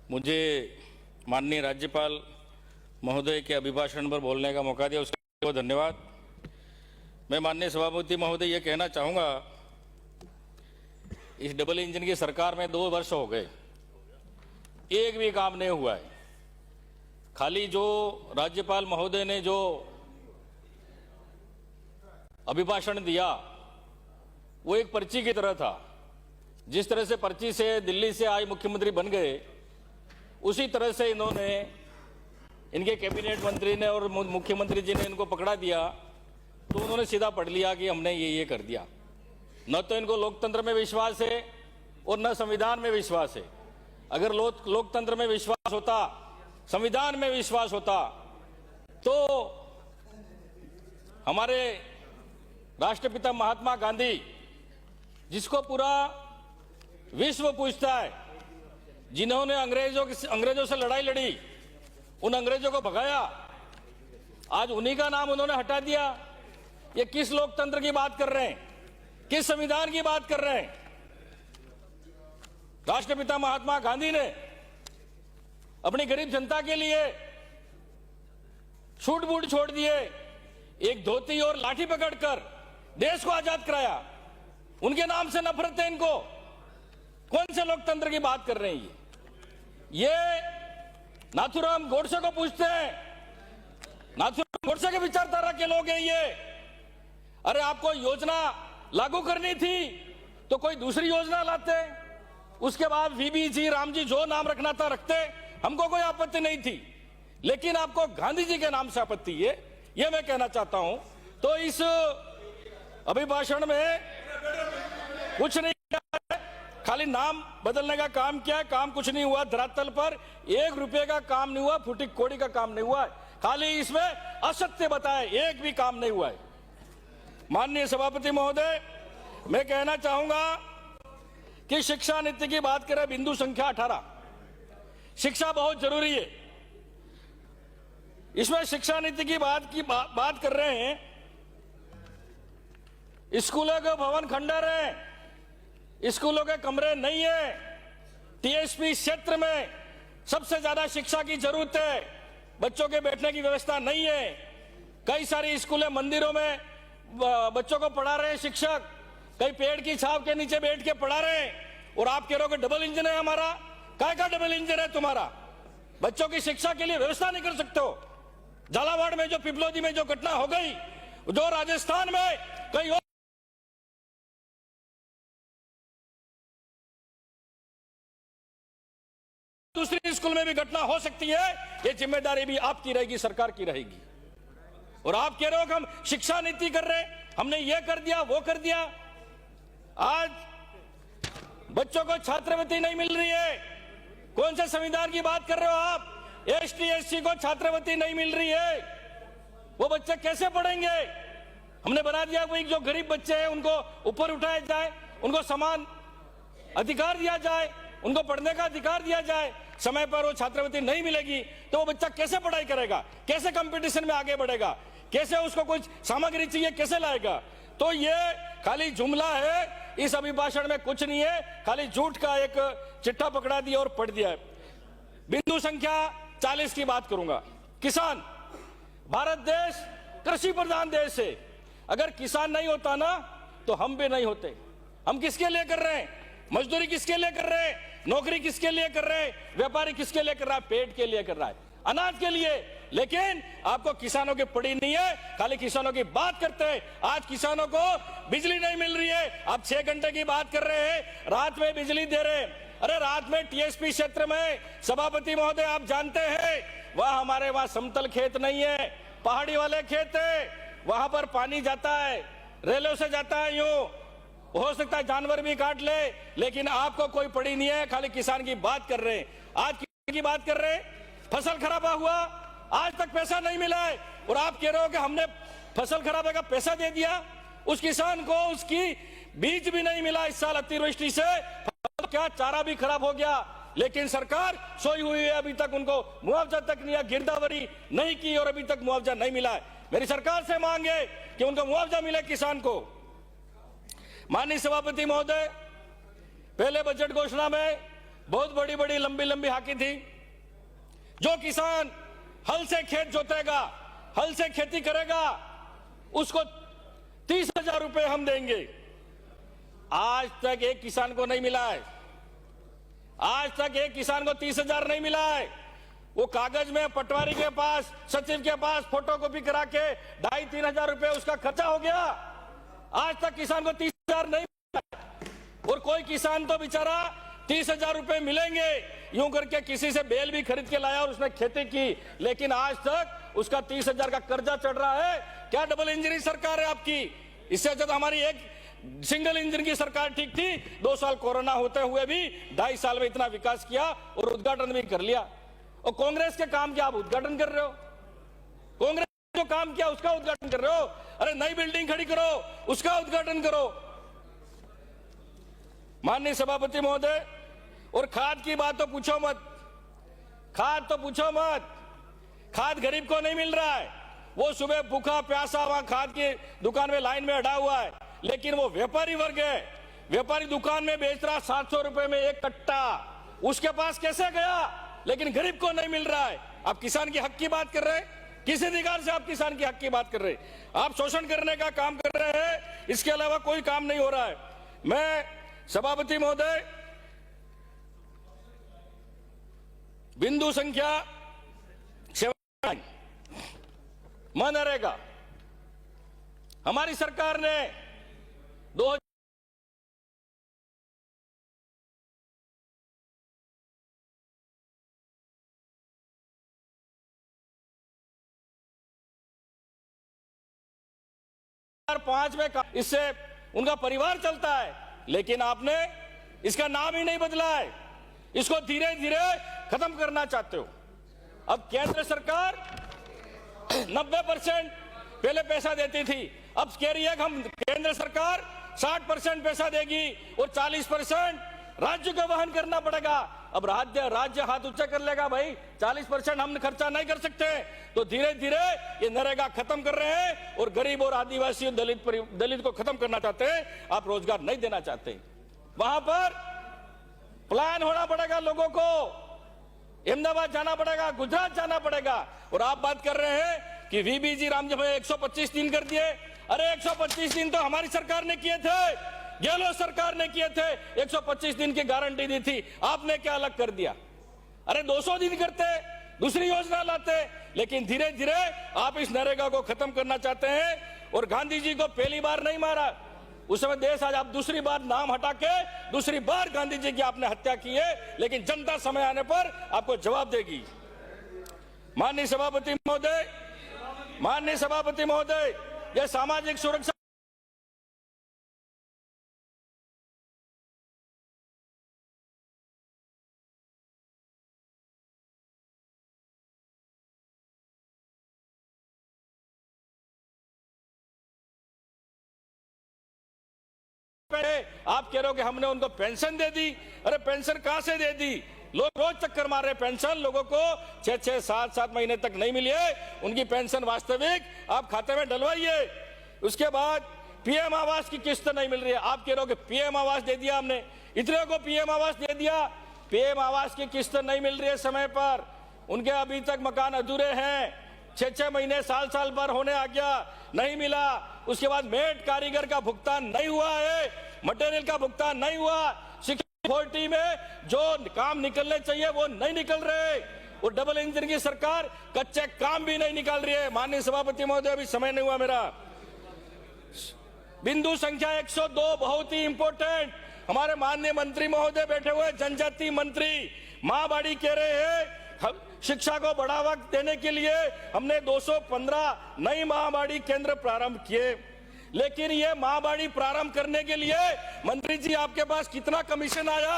मुझे माननीय राज्यपाल महोदय के अभिभाषण पर बोलने का मौका दिया, उसके लिए बहुत धन्यवाद। मैं माननीय सभापति महोदय ये कहना चाहूँगा, इस डबल इंजन की सरकार में 2 वर्ष हो गए, एक भी काम नहीं हुआ है। खाली जो राज्यपाल महोदय ने जो अभिभाषण दिया वो एक पर्ची की तरह था। जिस तरह से पर्ची से दिल्ली से आए मुख्यमंत्री बन गए, उसी तरह से इन्होंने, इनके कैबिनेट मंत्री ने और मुख्यमंत्री जी ने इनको पकड़ा दिया, तो उन्होंने सीधा पढ़ लिया कि हमने ये कर दिया। न तो इनको लोकतंत्र में विश्वास है और न संविधान में विश्वास है। अगर लोकतंत्र में विश्वास होता, संविधान में विश्वास होता, तो हमारे राष्ट्रपिता महात्मा गांधी, जिसको पूरा विश्व पूछता है, जिन्होंने अंग्रेजों से लड़ाई लड़ी, उन अंग्रेजों को भगाया, आज उन्हीं का नाम उन्होंने हटा दिया। ये किस लोकतंत्र की बात कर रहे हैं, किस संविधान की बात कर रहे हैं? राष्ट्रपिता महात्मा गांधी ने अपनी गरीब जनता के लिए छूट बूट छोड़ दिए, एक धोती और लाठी पकड़कर देश को आजाद कराया। उनके नाम से नफरत है इनको। कौन से लोकतंत्र की बात कर रहे हैं ये नाथूराम गोडसे को पूछते हैं। नाथूराम गोडसे के विचारधारा के लोग हैं ये। अरे आपको योजना लागू करनी थी तो कोई दूसरी योजना लाते, उसके बाद वीबी जी, राम जी, जो नाम रखना था रखते, हमको कोई आपत्ति नहीं थी। लेकिन आपको गांधी जी के नाम से आपत्ति है, ये मैं कहना चाहता हूं। तो इस अभिभाषण में कुछ नहीं किया है, खाली नाम बदलने का काम किया है। काम कुछ नहीं हुआ, धरातल पर 1 रुपए का काम नहीं हुआ, फूटी कोड़ी का काम नहीं हुआ है। खाली इसमें असत्य बताए, एक भी काम नहीं हुआ है। माननीय सभापति महोदय, मैं कहना चाहूंगा कि शिक्षा नीति की बात करें, बिंदु संख्या 18, शिक्षा बहुत जरूरी है। इसमें शिक्षा नीति की बात कर रहे हैं। स्कूलों के भवन खंडर हैं, स्कूलों के कमरे नहीं है। टीएसपी क्षेत्र में सबसे ज्यादा शिक्षा की जरूरत है, बच्चों के बैठने की व्यवस्था नहीं है। कई सारी स्कूलें मंदिरों में बच्चों को पढ़ा रहे हैं शिक्षक, कई पेड़ की छाव के नीचे बैठ के पढ़ा रहे हैं। और आप कह रहे हो कि डबल इंजन है हमारा। काय का डबल इंजन है तुम्हारा? बच्चों की शिक्षा के लिए व्यवस्था नहीं कर सकते हो। झालावाड़ में जो, पिपलोदी में जो घटना हो गई, जो राजस्थान में कई और दूसरी स्कूल में भी घटना हो सकती है, ये जिम्मेदारी भी आपकी रहेगी, सरकार की रहेगी। और आप कह रहे हो कि हम शिक्षा नीति कर रहे हैं, हमने ये कर दिया, वो कर दिया। आज बच्चों को छात्रवृत्ति नहीं मिल रही है। कौन से संविधान की बात कर रहे हो आप? एसटी एससी को छात्रवृत्ति नहीं मिल रही है, वो बच्चे कैसे पढ़ेंगे? हमने बना दिया कोई जो गरीब बच्चे हैं उनको ऊपर उठाया जाए, उनको समान अधिकार दिया जाए, उनको पढ़ने का अधिकार दिया जाए। समय पर वो छात्रवृत्ति नहीं मिलेगी तो वो बच्चा कैसे पढ़ाई करेगा, कैसे कंपटीशन में आगे बढ़ेगा, कैसे उसको कुछ सामग्री चाहिए, कैसे लाएगा? तो ये खाली जुमला है, इस अभिभाषण में कुछ नहीं है, खाली झूठ का एक चिट्ठा पकड़ा दिया और पढ़ दिया है। बिंदु संख्या 40 की बात करूंगा। किसान, भारत देश कृषि प्रधान देश है। अगर किसान नहीं होता ना तो हम भी नहीं होते। हम किसके लिए कर रहे हैं? मजदूरी किसके लिए कर रहे हैं? नौकरी किसके लिए कर रहे हैं? व्यापारी किसके लिए कर रहा है? पेट के लिए कर रहा है, अनाज के लिए। लेकिन आपको किसानों की पड़ी नहीं है, खाली किसानों की बात करते हैं। आज किसानों को बिजली नहीं मिल रही है, आप 6 घंटे की बात कर रहे हैं, रात में बिजली दे रहे हैं। अरे रात में टीएसपी क्षेत्र में, सभापति महोदय आप जानते हैं, वहां हमारे वहां समतल खेत नहीं है, पहाड़ी वाले खेत है, वहां पर पानी जाता है, रेलों से जाता है, यूं हो सकता है जानवर भी काट ले, लेकिन आपको कोई पड़ी नहीं है, खाली किसान की बात कर रहे हैं। आज किसान की बात कर रहे हैं, फसल खराबा हुआ, आज तक पैसा नहीं मिला है, और आप कह रहे हो कि हमने फसल खराबे का पैसा दे दिया। उस किसान को उसकी बीज भी नहीं मिला इस साल अतिवृष्टि से, क्या चारा भी खराब हो गया। लेकिन सरकार सोई हुई है, अभी तक उनको मुआवजा तक नहीं, गिरदावरी नहीं की और अभी तक मुआवजा नहीं मिला है। मेरी सरकार से मांग है कि उनको मुआवजा मिले किसान को। माननीय सभापति महोदय, पहले बजट घोषणा में बहुत बड़ी बड़ी लंबी लंबी हाकी थी। जो किसान हल से खेत जोतेगा, हल से खेती करेगा, उसको 30,000 रुपए हम देंगे। आज तक एक किसान को नहीं मिला है। आज तक एक किसान को 30,000 नहीं मिला है। वो कागज में पटवारी के पास, सचिव के पास फोटोकॉपी करा के 2,500-3 हजार रुपए उसका खर्चा हो गया। आज तक किसान को 30,000 नहीं मिला। और कोई किसान तो बेचारा 30,000 रुपए मिलेंगे यूं करके किसी से बेल भी खरीद के लाया और उसने खेती की, लेकिन आज तक उसका 30,000 का कर्जा चढ़ रहा है। क्या डबल इंजन सरकार है आपकी? इससे अच्छा तो हमारी एक सिंगल इंजन की सरकार ठीक थी। 2 साल कोरोना होते हुए भी 2.5 साल में इतना विकास किया और उद्घाटन भी कर लिया। और कांग्रेस के काम क्या आप उद्घाटन कर रहे हो? कांग्रेस ने जो काम किया उसका उद्घाटन कर रहे हो। अरे नई बिल्डिंग खड़ी करो, उसका उद्घाटन करो। माननीय सभापति महोदय, और खाद की बात तो पूछो मत, खाद तो पूछो मत। खाद गरीब को नहीं मिल रहा है। वो सुबह भूखा प्यासा वहां खाद की दुकान में लाइन में अड़ा हुआ है, लेकिन वो व्यापारी वर्ग है, व्यापारी दुकान में बेच रहा 700 रुपए में एक कट्टा, उसके पास कैसे गया? लेकिन गरीब को नहीं मिल रहा है। आप किसान के हक की बात कर रहे हैं? किस अधिकार से आप किसान के हक की बात कर रहे हैं? आप शोषण करने का काम कर रहे हैं, इसके अलावा कोई काम नहीं हो रहा है। मैं सभापति महोदय, बिंदु संख्या 7 मनरेगा हमारी सरकार ने 2000 2005 में इससे उनका परिवार चलता है, लेकिन आपने इसका नाम ही नहीं बदला है। इसको धीरे धीरे खत्म करना चाहते हो। अब केंद्र सरकार 90% पहले पैसा देती थी, अब कह रही है कि हम केंद्र सरकार 60% पैसा देगी और 40% राज्य को वहन करना पड़ेगा। अब राज्य हाथ ऊंचा कर लेगा, भाई 40% हम खर्चा नहीं कर सकते, तो धीरे धीरे ये नरेगा खत्म कर रहे हैं और गरीब और आदिवासी दलित को खत्म करना चाहते हैं। आप रोजगार नहीं देना चाहते। वहां पर प्लान होना पड़ेगा, लोगों को अहमदाबाद जाना पड़ेगा, गुजरात जाना पड़ेगा। और आप बात कर रहे हैं कि वीबीजी रामजी भाई 125 दिन कर दिए। अरे 125 दिन तो हमारी सरकार ने किए थे, गहलोत सरकार ने किए थे। 125 दिन की गारंटी दी थी, आपने क्या अलग कर दिया? अरे 200 दिन करते, दूसरी योजना लाते, लेकिन धीरे धीरे आप इस नरेगा को खत्म करना चाहते हैं। और गांधी जी को पहली बार नहीं मारा उस समय देश, आज आप दूसरी बार नाम हटा के दूसरी बार गांधी जी की आपने हत्या की है, लेकिन जनता समय आने पर आपको जवाब देगी। माननीय सभापति महोदय, माननीय सभापति महोदय, यह सामाजिक सुरक्षा आप कह रहे हो कि हमने उनको पेंशन दे दी। अरे पेंशन कहां से दे दी? लोग रोज चक्कर मार रहे। पेंशन लोगों को 6-6, 7-7 महीने तक नहीं मिली है। उनकी पेंशन वास्तविक आप खाते में डलवाइए। उसके बाद पीएम आवास की किस्त नहीं मिल रही है। आप कह रहे हो कि पीएम आवास दे दिया हमने, इतने को पीएम आवास दे दिया। पीएम आवास की किस्त नहीं मिल रही है समय पर, उनके अभी तक मकान अधूरे हैं। 6-6 महीने, साल भर होने आ गया, नहीं मिला। उसके बाद मेड कारीगर का भुगतान नहीं हुआ है, मटेरियल का भुगतान नहीं हुआ। शिक्षा अथॉरिटी में जो काम निकलने चाहिए वो नहीं निकल रहे। और डबल इंजन की सरकार कच्चे काम भी नहीं निकाल रही है। माननीय सभापति महोदय, अभी समय नहीं हुआ मेरा। बिंदु संख्या 102 बहुत ही इंपॉर्टेंट। हमारे माननीय मंत्री महोदय बैठे हुए, जनजाति मंत्री, मां बाड़ी कह रहे हैं शिक्षा को बढ़ावा देने के लिए हमने 215 नई महाबाड़ी केंद्र प्रारंभ किए। लेकिन ये महाबाड़ी प्रारंभ करने के लिए मंत्री जी आपके पास कितना कमीशन आया?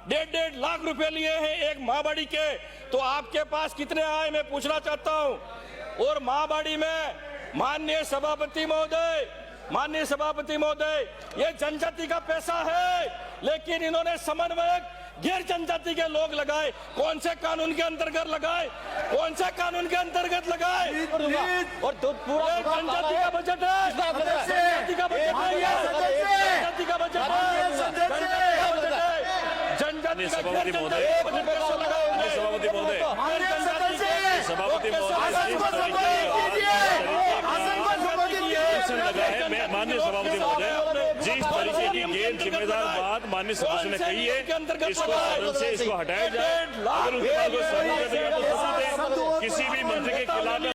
1.5 लाख रुपए लिए हैं एक महाबाड़ी के, तो आपके पास कितने आए मैं पूछना चाहता हूं। और महाबाड़ी में माननीय सभापति महोदय, माननीय सभापति महोदय, ये जनजाति का पैसा है, लेकिन इन्होंने समन्वयक गैर जनजाति के लोग लगाए। कौन से कानून के अंतर्गत लगाए? कौन से कानून के अंतर्गत लगाए? और तो पूरा जनजाति का बजट है, जनजाति का बजट है, जनजाति का बजट है, जनजाति का बजट है। जनजाति का सभापति महोदय, सभापति महोदय, सभापति लगा है। मैं माननीय सभापति महोदय, जिस तरीके की गैर जिम्मेदार बात माननीय सदस्य ने कही है, इसको सदन से इसको हटाया जाए। अगर उनके पास कोई सबूत है, किसी भी मंत्री के खिलाफ